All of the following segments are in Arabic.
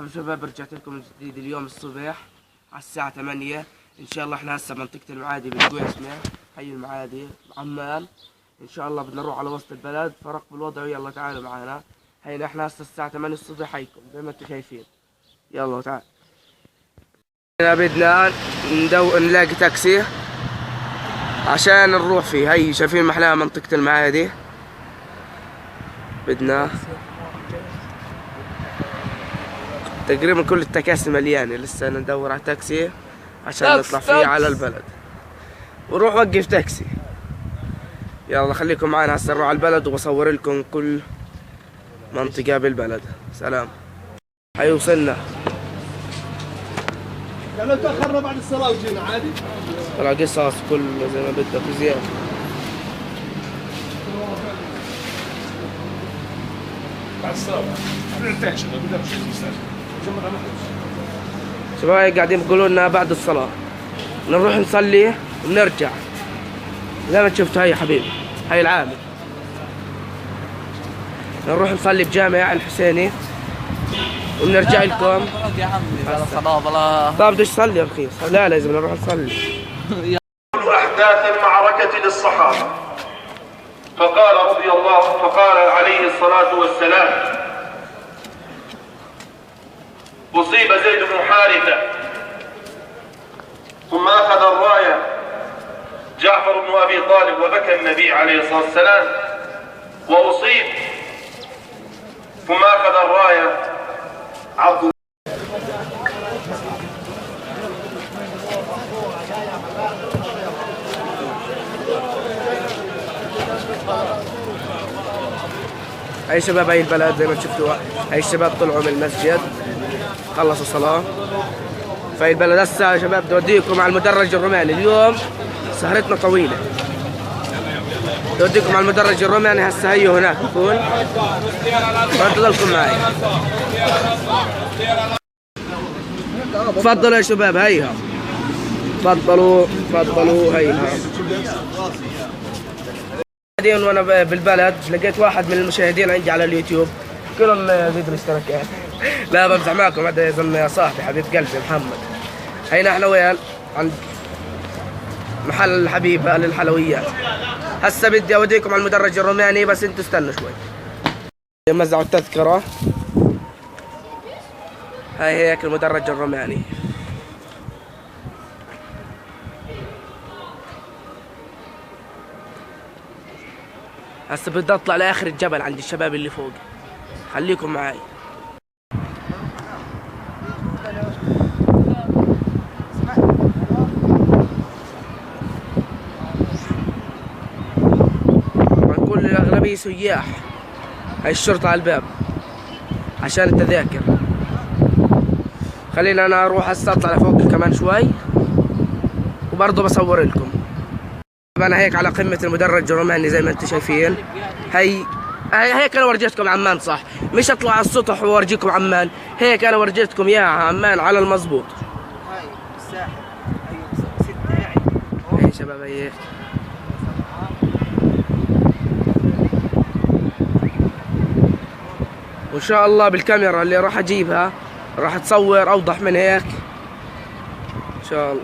مرحبا شباب، رجعت لكم جديد اليوم الصبح على الساعة 8. ان شاء الله احنا هسه منطقة المعادي بالقويسمة، حي المعادي عمان. ان شاء الله بدنا نروح على وسط البلد، فراقبوا الوضع ويلا تعالوا معنا. هينا احنا هسه الساعة 8 الصبح حيكم زي ما انتم شايفين. يلا تعال. هنا بدنا نلاقي تاكسي عشان نروح فيه. هي شايفين محلاها منطقة المعادي. بدنا تقريبا كل التكاسي مليانة، لسه ندور على تاكسي عشان نطلع فيه على البلد وروح وقف تاكسي. يلا خليكم معنا هسه نروح على البلد وبصور لكم كل منطقة بالبلد. سلام. حيوصلنا. لو تأخرنا بعد الصلاة وجينا عادي. طلع قصص كله زي ما بدك وزيادة. بعد الصلاة نرتاح شباب، بدنا نمشي المستشفى. شباب قاعدين بيقولوا لنا بعد الصلاة نروح نصلي ونرجع. زي ما شفتوا هي حبيبي، هي العامل. نروح نصلي بجامع الحسيني ونرجع لكم. يا عمي بلا صلاة بلا. طيب بدش تصلي يا اخي؟ لا لازم نروح نصلي. أحداث المعركة للصحابة. فقال عليه الصلاة والسلام: أصيب زيد بن حارثة، ثم أخذ الراية جعفر بن أبي طالب وبكى النبي عليه الصلاة والسلام، وأصيب ثم أخذ الراية عبد هاي شباب هاي البلد زي ما شفتوا. هاي الشباب طلعوا من المسجد خلصوا صلاة. فهي البلد هسه يا شباب بدي اوديكم على المدرج الروماني. اليوم سهرتنا طويلة. بدي اوديكم على المدرج الروماني هسه. هي هناك بكون، تضلكم معي. تفضلوا يا شباب. هيها تفضلوا هيها. بعدين وانا بالبلد لقيت واحد من المشاهدين عندي على اليوتيوب كلهم زيدوا الاشتراكات. لا بمزح معكم، هذا يا صاحبي حبيب قلبي محمد. هينا احنا وين عند محل الحبيب للحلويات. هسه بدي اوديكم على المدرج الروماني، بس انتوا استنوا شوي. يمزعوا التذكرة. هاي هيك المدرج الروماني. هسه بدي اطلع لاخر الجبل عند الشباب اللي فوق. خليكم معي. كل الاغلبيه سياح. هاي الشرطه على الباب عشان التذاكر. خلينا انا اروح هسه اطلع لفوق كمان شوي وبرضه بصور لكم. انا هيك على قمة المدرج الروماني زي ما انتم شايفين. هيك انا ورجيتكم عمان صح، مش اطلع على السطح وورجيكم عمان. هيك انا ورجيتكم يا عمان على المضبوط. هاي الساحل. ايوه 6 يعني. هي شباب هي وان شاء الله بالكاميرا اللي راح اجيبها راح تصور اوضح من هيك ان شاء الله.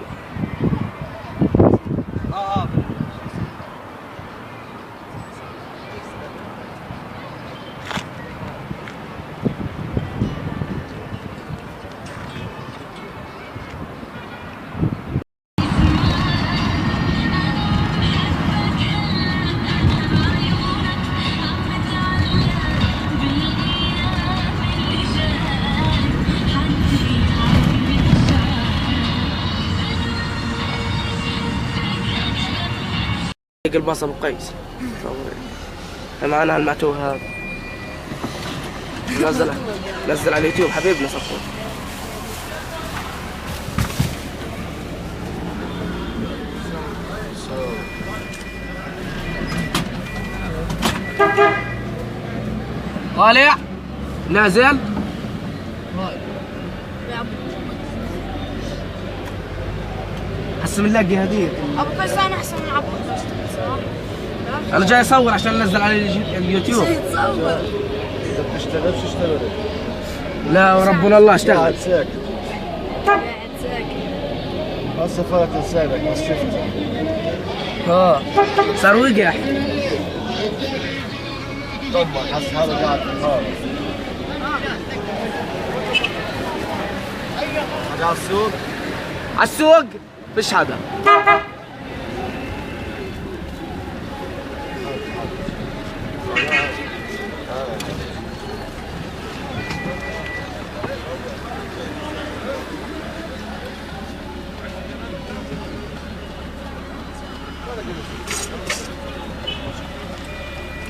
الباص ابو قيس معنا المعتوه هذا. نزل على اليوتيوب حبيبنا صفوان. طالع نازل. هسه بنلاقي هدية. ابو قيس انا احسن من ابو قيس. انا جاي اصور عشان انزل على اليوتيوب. تصور. ما اشتغلش اشتغلت. لا وربنا الله اشتغل. قاعد ساكت. قاعد ساكت. هسه فلت لسانك بس شفته. صار وقع. طبعا حس حاله قاعد في الحارة. حاجة على السوق. على السوق فيش حدا.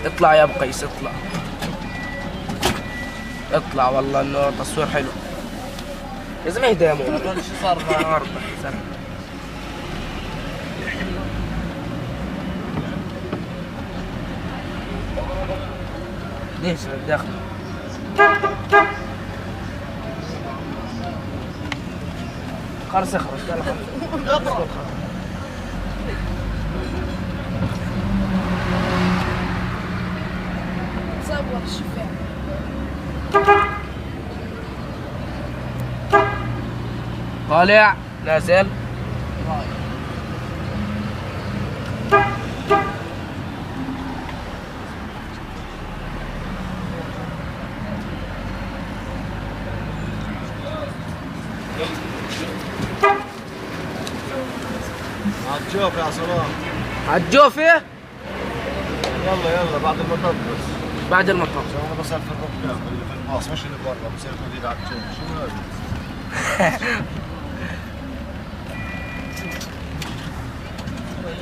اطلع يا ابو قيس اطلع. اطلع والله انه تصوير حلو. يا زلمه اهدى يا مو. شو صار النهارده؟ ليش داخل؟ خلص اخرج يلا خلص. تصور الشفاعة. طالع نازل. عالجوف يا صلاح. عالجوفة. يلا بعد المطب بس. بعد المطب. انا بسال في الركاب اللي في الباص مش اللي برا بصير تقول لي عالجوف شو هذا؟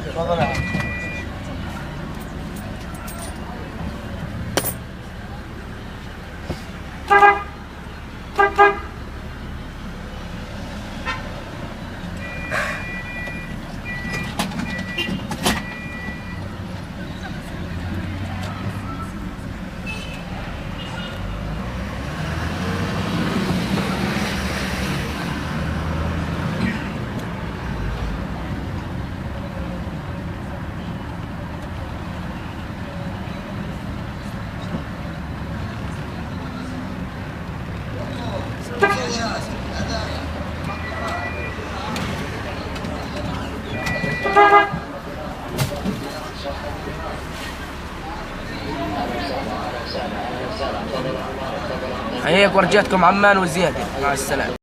تفضل يا عم. هيك ورجيتكم عمان وزيادة. مع السلامة.